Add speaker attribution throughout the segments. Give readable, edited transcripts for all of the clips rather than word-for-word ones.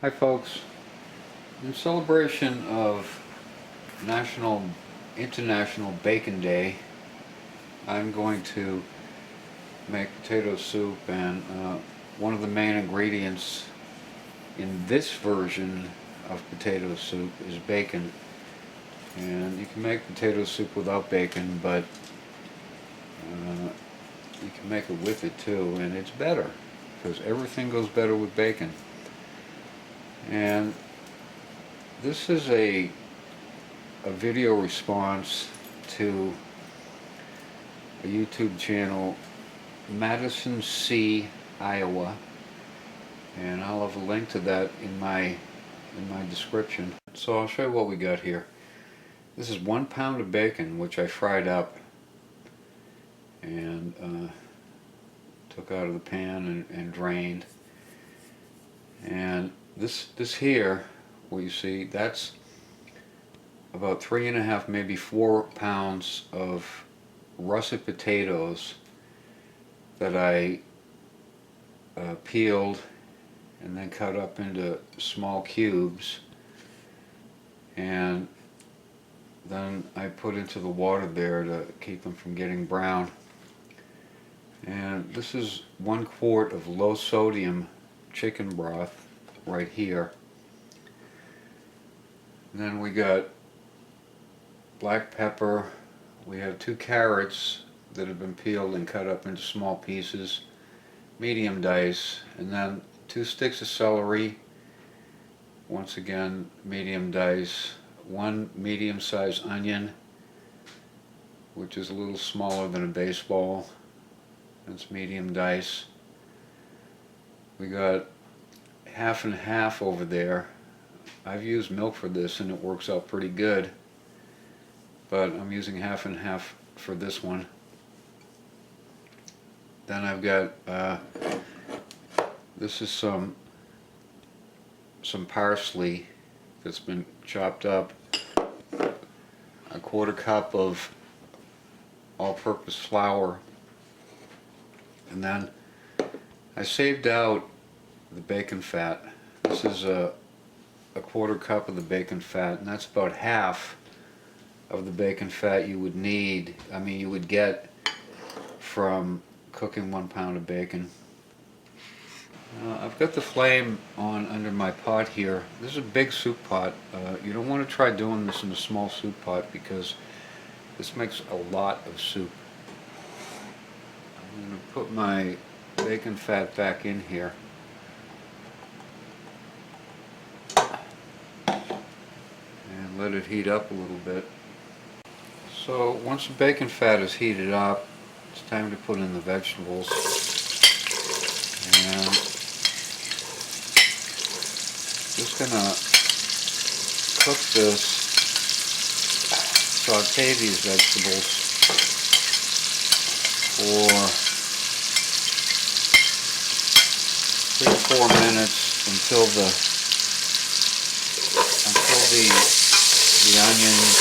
Speaker 1: Hi folks. In celebration of International Bacon Day, I'm going to make potato soup, and one of the main ingredients in this version of potato soup is bacon. And you can make potato soup without bacon, but you can make it with it too, and it's better because everything goes better with bacon. And this is a video response to a YouTube channel, Madison C. Iowa, and I'll have a link to that in my description. So I'll show you what we got here. This is 1 pound of bacon, which I fried up and took out of the pan and drained. And this here, what you see, that's about 3.5, maybe 4 pounds of russet potatoes that I peeled and then cut up into small cubes, and then I put into the water there to keep them from getting brown. And this is 1 quart of low sodium chicken broth right here. And then we got black pepper. We have 2 carrots that have been peeled and cut up into small pieces, medium dice, and then 2 sticks of celery, once again medium dice, 1 medium-sized onion, which is a little smaller than a baseball, that's medium dice. We got half and half over there. I've used milk for this and it works out pretty good, but I'm using half and half for this one. Then I've got this is some parsley that's been chopped up, a 1/4 cup of all-purpose flour, and then I saved out the bacon fat. This is a 1/4 cup of the bacon fat, and that's about half of the bacon fat you would need, you would get from cooking 1 pound of bacon. I've got the flame on under my pot here. This is a big soup pot. You don't want to try doing this in a small soup pot because this makes a lot of soup. I'm going to put my bacon fat back in here. And let it heat up a little bit. So once the bacon fat is heated up, it's time to put in the vegetables. And just gonna cook this, saute these vegetables for 3 to 4 minutes until the onions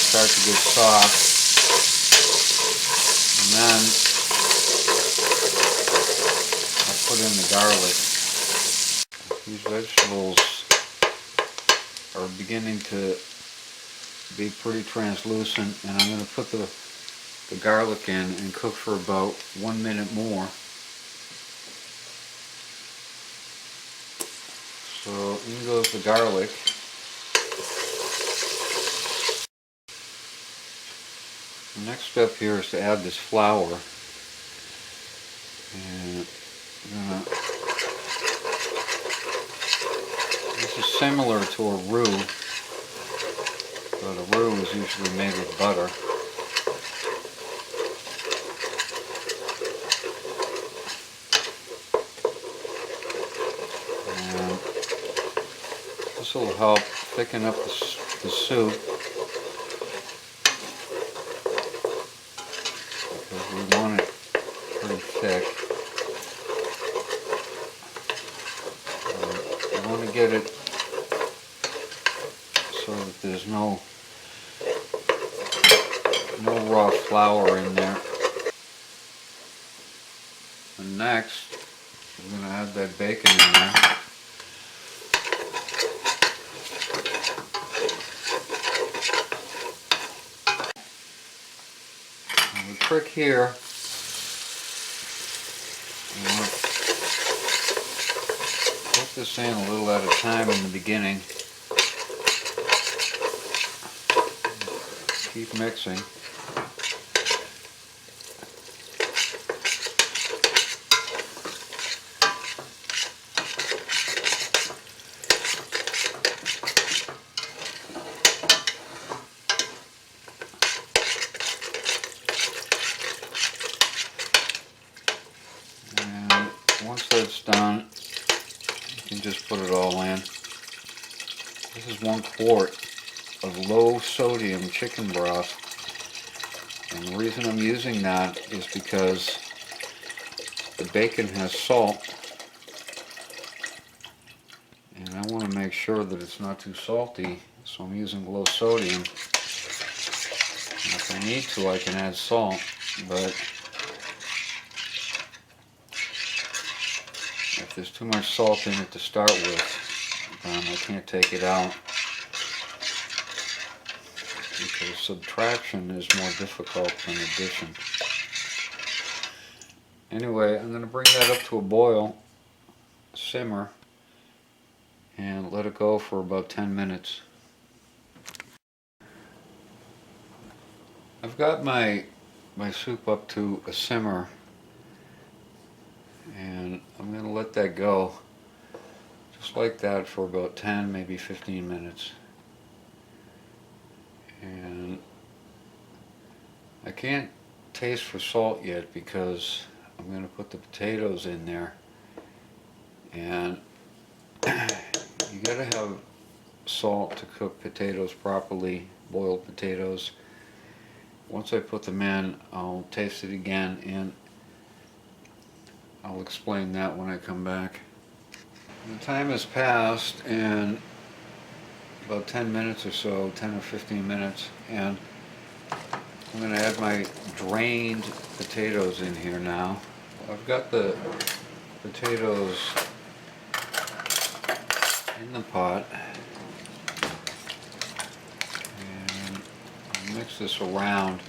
Speaker 1: start to get soft, and then I'll put in the garlic. These vegetables are beginning to be pretty translucent, and I'm going to put the garlic in and cook for about 1 minute more. So in goes the garlic. The next step here is to add this flour, and this is similar to a roux, but a roux is usually made with butter. And this will help thicken up the soup, because we want it pretty thick. You want to get it so that there's no raw flour in there. And next, I'm going to add that bacon in there. Now the trick here, you want to put this in a little at a time in the beginning. Keep mixing. And once that's done, you can just put it all in. This is 1 quart of low sodium chicken broth. And the reason I'm using that is because the bacon has salt, and I want to make sure that it's not too salty, so I'm using low sodium. And if I need to, I can add salt, but if there's too much salt in it to start with, I can't take it out, because subtraction is more difficult than addition. Anyway, I'm going to bring that up to a boil, simmer, and let it go for about 10 minutes. I've got my soup up to a simmer, and I'm going to let that go just like that for about 10, maybe 15 minutes. And I can't taste for salt yet because I'm going to put the potatoes in there, and you gotta have salt to cook potatoes properly, boiled potatoes. Once I put them in, I'll taste it again, and I'll explain that when I come back. The time has passed, and about 10 minutes or so, 10 or 15 minutes, and I'm going to add my drained potatoes in here now. I've got the potatoes in the pot, and I'll mix this around.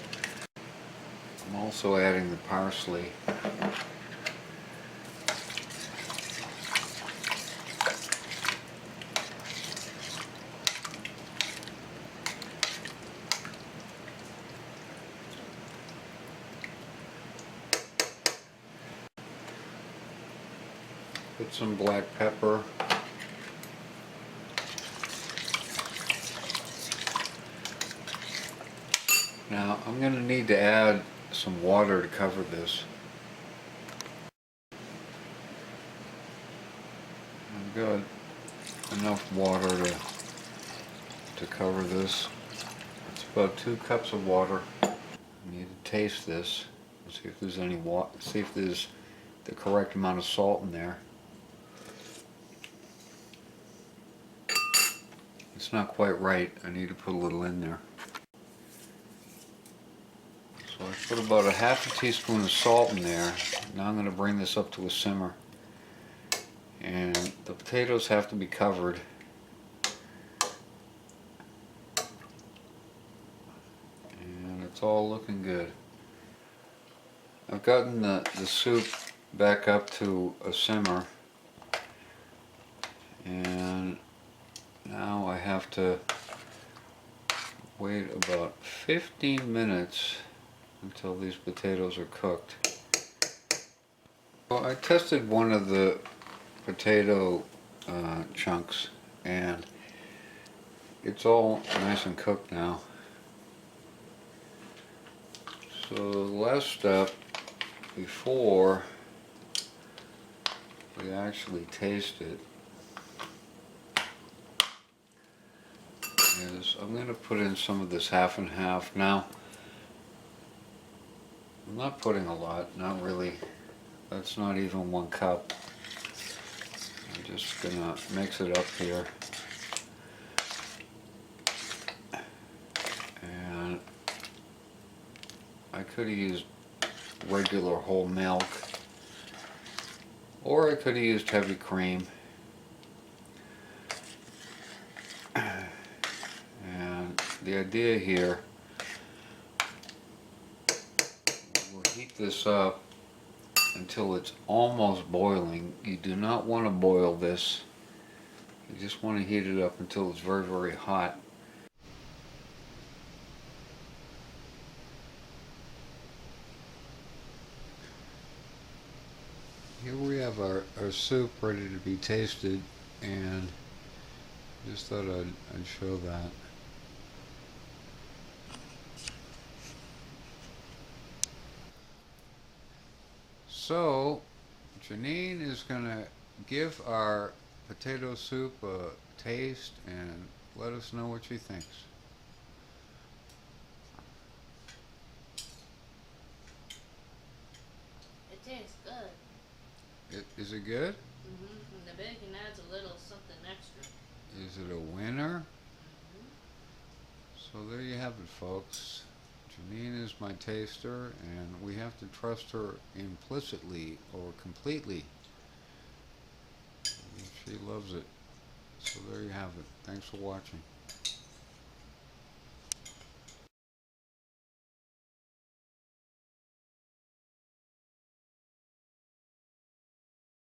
Speaker 1: I'm also adding the parsley. Put some black pepper. Now I'm going to need to add some water to cover this. I've got enough water to cover this. It's about 2 cups of water. I need to taste this and see if there's any water, see if there's the correct amount of salt in there. It's not quite right. I need to put a little in there. So I put about a half a teaspoon of salt in there. Now I'm going to bring this up to a simmer. And the potatoes have to be covered. And it's all looking good. I've gotten the soup back up to a simmer. And now I have to wait about 15 minutes until these potatoes are cooked. Well, I tested one of the potato chunks, and it's all nice and cooked now. So the last step before we actually taste it is I'm going to put in some of this half and half. Now, I'm not putting a lot, not really. That's not even 1 cup. I'm just going to mix it up here. And I could have used regular whole milk, or I could have used heavy cream. And the idea here Heat this up until it's almost boiling. You do not want to boil this. You just want to heat it up until it's very, very hot. Here we have our soup ready to be tasted, and just thought I'd show that. So, Janine is going to give our potato soup a taste and let us know what she thinks.
Speaker 2: It tastes good.
Speaker 1: Is it good?
Speaker 2: And the bacon adds a little something extra.
Speaker 1: Is it a winner?
Speaker 2: hmm
Speaker 1: So there you have it, folks. Janine is my taster, and we have to trust her implicitly or completely. She loves it. So there you have it. Thanks for watching.